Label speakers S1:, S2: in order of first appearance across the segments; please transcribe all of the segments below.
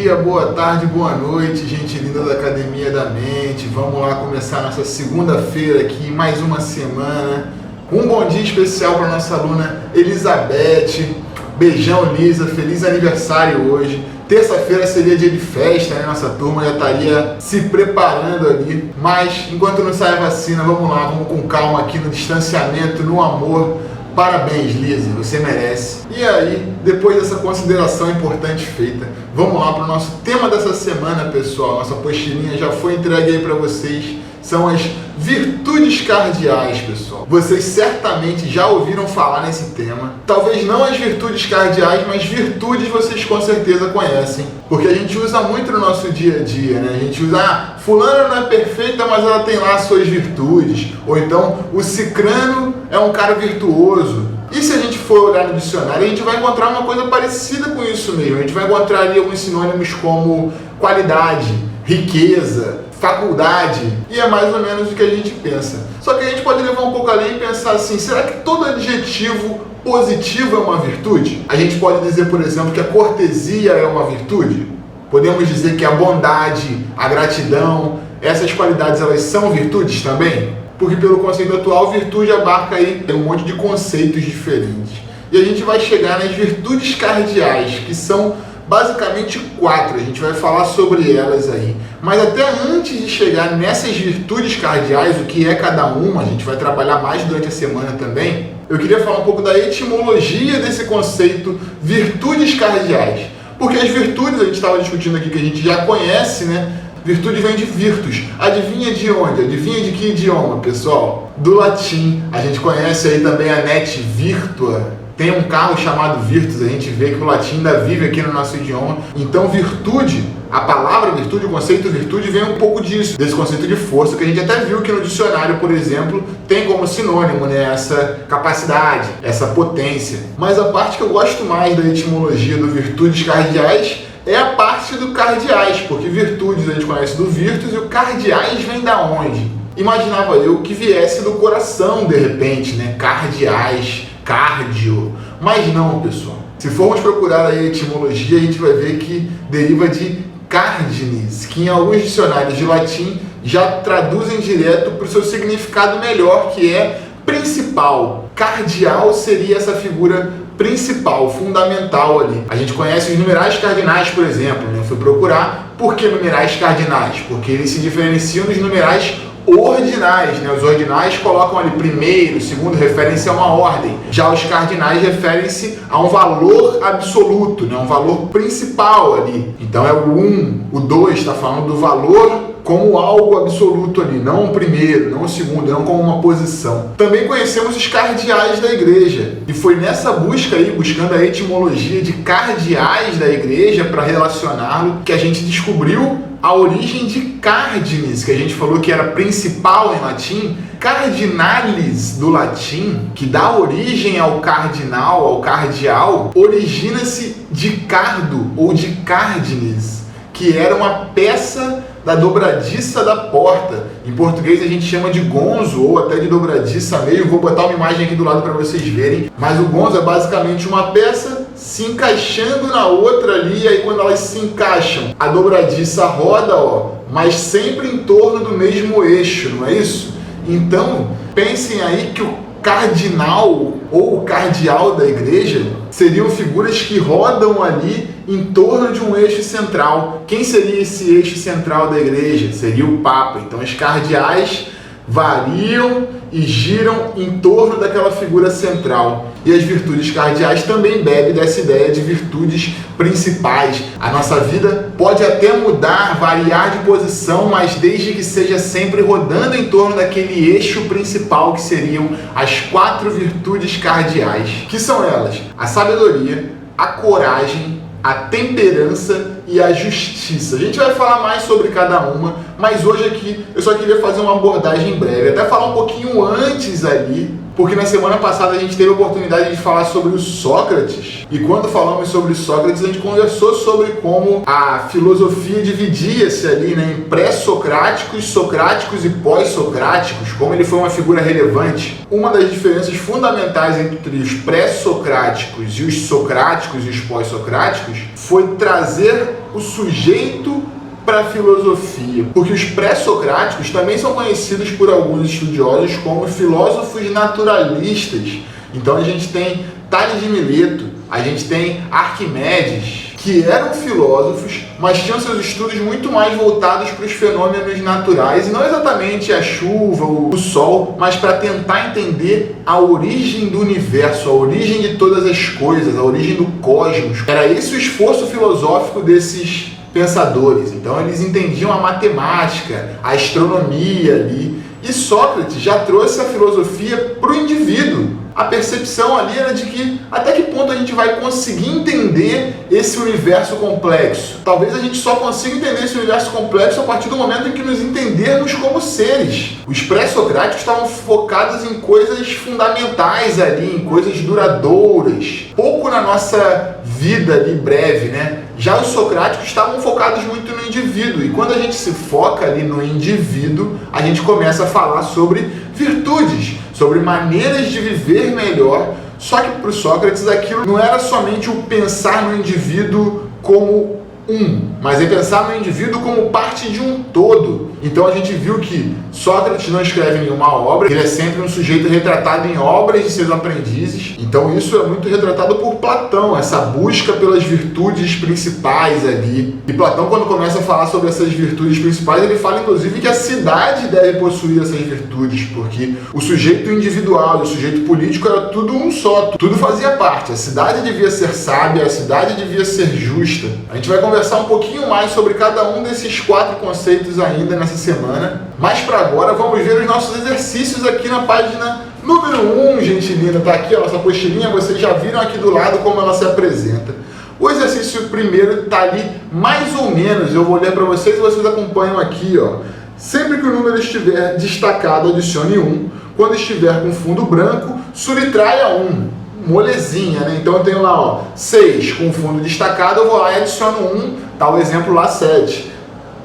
S1: dia, boa tarde, boa noite, gente linda da Academia da Mente. Vamos lá começar nossa segunda-feira aqui, mais uma semana. Um bom dia especial para nossa aluna Elizabeth. Beijão, Lisa, feliz aniversário hoje. Terça-feira seria dia de festa, né? Nossa turma já estaria se preparando ali. Mas, enquanto não sai a vacina, vamos lá, vamos com calma aqui no distanciamento, no amor. Parabéns, Lisa, você merece. E aí, depois dessa consideração importante feita, vamos lá para o nosso tema dessa semana, pessoal. Nossa postilinha já foi entregue aí para vocês. São as virtudes cardeais, pessoal. Vocês certamente já ouviram falar nesse tema. Talvez não as virtudes cardeais, mas virtudes vocês com certeza conhecem. Porque a gente usa muito no nosso dia a dia, né? A gente usa, fulana não é perfeita, mas ela tem lá as suas virtudes. Ou então, o cicrano é um cara virtuoso. E se a gente for olhar no dicionário, a gente vai encontrar uma coisa parecida com isso mesmo. A gente vai encontrar ali alguns sinônimos como qualidade, riqueza, faculdade, e é mais ou menos o que a gente pensa. Só que a gente pode levar um pouco além e pensar assim, será que todo adjetivo positivo é uma virtude? A gente pode dizer, por exemplo, que a cortesia é uma virtude? Podemos dizer que a bondade, a gratidão, essas qualidades, elas são virtudes também? Porque pelo conceito atual, virtude abarca aí um monte de conceitos diferentes. E a gente vai chegar nas virtudes cardeais, que são basicamente 4, a gente vai falar sobre elas aí. Mas até antes de chegar nessas virtudes cardeais, o que é cada uma, a gente vai trabalhar mais durante a semana também, eu queria falar um pouco da etimologia desse conceito virtudes cardeais. Porque as virtudes, a gente estava discutindo aqui que a gente já conhece, né? Virtude vem de virtus. Adivinha de onde? Adivinha de que idioma, pessoal? Do latim. A gente conhece aí também a net virtua. Tem um carro chamado Virtus, a gente vê que o latim ainda vive aqui no nosso idioma. Então, virtude, a palavra virtude, o conceito virtude vem um pouco disso, desse conceito de força, que a gente até viu que no dicionário, por exemplo, tem como sinônimo, né, essa capacidade, essa potência. Mas a parte que eu gosto mais da etimologia do virtudes cardeais é a parte do cardeais, porque virtudes a gente conhece do virtus e o cardeais vem da onde? Imaginava eu que viesse do coração, de repente, né, cardeais, cardio, mas não, pessoal. Se formos procurar aí a etimologia, a gente vai ver que deriva de cardines, que em alguns dicionários de latim já traduzem direto para o seu significado melhor, que é principal. Cardeal seria essa figura principal, fundamental ali. A gente conhece os numerais cardinais, por exemplo, né? Eu fui procurar por que numerais cardinais, porque eles se diferenciam dos numerais ordinais, né? Os ordinais colocam ali primeiro, segundo, referem-se a uma ordem. Já os cardinais referem-se a um valor absoluto, né? Um valor principal ali. Então é o 1, o 2 está falando do valor como algo absoluto ali, não o primeiro, não o segundo, não como uma posição. Também conhecemos os cardeais da igreja. E foi nessa busca aí, buscando a etimologia de cardeais da igreja para relacioná-lo, que a gente descobriu a origem de cardines, que a gente falou que era principal em latim. Cardinalis do latim, que dá origem ao cardinal, ao cardeal, origina-se de cardo ou de cardines, que era uma peça da dobradiça da porta. Em português a gente chama de gonzo ou até de dobradiça mesmo. Vou botar uma imagem aqui do lado para vocês verem. Mas o gonzo é basicamente uma peça se encaixando na outra ali, e aí quando elas se encaixam, a dobradiça roda, ó, mas sempre em torno do mesmo eixo, não é isso? Então, pensem aí que o cardinal ou o cardeal da igreja seriam figuras que rodam ali em torno de um eixo central. Quem seria esse eixo central da igreja? Seria o Papa. Então, os cardeais variam e giram em torno daquela figura central. E as virtudes cardeais também bebem dessa ideia de virtudes principais. A nossa vida pode até mudar, variar de posição, mas desde que seja sempre rodando em torno daquele eixo principal, que seriam as 4 virtudes cardeais. Que são elas? A sabedoria, a coragem, a temperança e a justiça. A gente vai falar mais sobre cada uma, mas hoje aqui eu só queria fazer uma abordagem breve, até falar um pouquinho antes ali, porque na semana passada a gente teve a oportunidade de falar sobre o Sócrates, e quando falamos sobre Sócrates a gente conversou sobre como a filosofia dividia-se ali, né, em pré-socráticos, socráticos e pós-socráticos, como ele foi uma figura relevante. Uma das diferenças fundamentais entre os pré-socráticos e os socráticos e os pós-socráticos foi trazer o sujeito para a filosofia, porque os pré-socráticos também são conhecidos por alguns estudiosos como filósofos naturalistas. Então a gente tem Tales de Mileto, a gente tem Arquimedes, que eram filósofos, mas tinham seus estudos muito mais voltados para os fenômenos naturais, e não exatamente a chuva, o sol, mas para tentar entender a origem do universo, a origem de todas as coisas, a origem do cosmos. Era esse o esforço filosófico desses pensadores. Então eles entendiam a matemática, a astronomia ali, e Sócrates já trouxe a filosofia para o indivíduo. A percepção ali era de que até que ponto a gente vai conseguir entender esse universo complexo. Talvez a gente só consiga entender esse universo complexo a partir do momento em que nos entendermos como seres. Os pré-socráticos estavam focados em coisas fundamentais ali, em coisas duradouras, pouco na nossa vida ali breve, né? Já os socráticos estavam focados muito no indivíduo, e quando a gente se foca ali no indivíduo, a gente começa a falar sobre virtudes, sobre maneiras de viver melhor. Só que para o Sócrates aquilo não era somente o pensar no indivíduo como mas é pensar no indivíduo como parte de um todo. Então a gente viu que Sócrates não escreve nenhuma obra, ele é sempre um sujeito retratado em obras de seus aprendizes. Então isso é muito retratado por Platão, essa busca pelas virtudes principais ali. E Platão, quando começa a falar sobre essas virtudes principais, ele fala inclusive que a cidade deve possuir essas virtudes, porque o sujeito individual e o sujeito político era tudo um só, tudo fazia parte. A cidade devia ser sábia, a cidade devia ser justa. A gente vai conversar um pouquinho mais sobre cada um desses 4 conceitos ainda nessa semana, mas para agora vamos ver os nossos exercícios aqui na página número 1, gente linda. Tá aqui a nossa apostilinha, vocês já viram aqui do lado como ela se apresenta. O exercício primeiro tá ali mais ou menos, eu vou ler para vocês e vocês acompanham aqui, ó. Sempre que o número estiver destacado, adicione 1. Quando estiver com fundo branco, subtraia 1. Molezinha, né? Então eu tenho lá, ó, 6 com fundo destacado, eu vou lá e adiciono 1, tá o exemplo lá 7.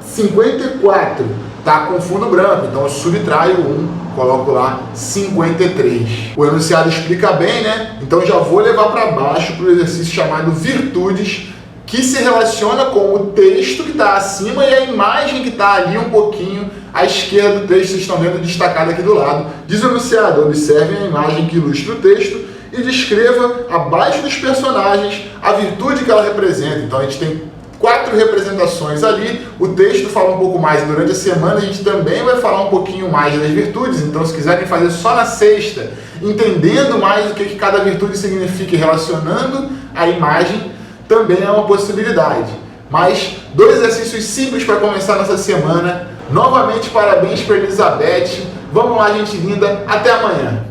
S1: 54 tá com fundo branco, então eu subtraio 1, coloco lá 53. O enunciado explica bem, né? Então já vou levar para baixo para o exercício chamado virtudes, que se relaciona com o texto que está acima e a imagem que está ali um pouquinho à esquerda do texto. Vocês estão vendo destacado aqui do lado. Diz o enunciado: observem a imagem que ilustra o texto e descreva abaixo dos personagens a virtude que ela representa. Então a gente tem 4 representações ali, o texto fala um pouco mais, e durante a semana a gente também vai falar um pouquinho mais das virtudes. Então se quiserem fazer só na sexta, entendendo mais o que cada virtude significa e relacionando a imagem, também é uma possibilidade. Mas 2 exercícios simples para começar nessa semana. Novamente parabéns para Elizabeth. Vamos lá, gente linda, até amanhã.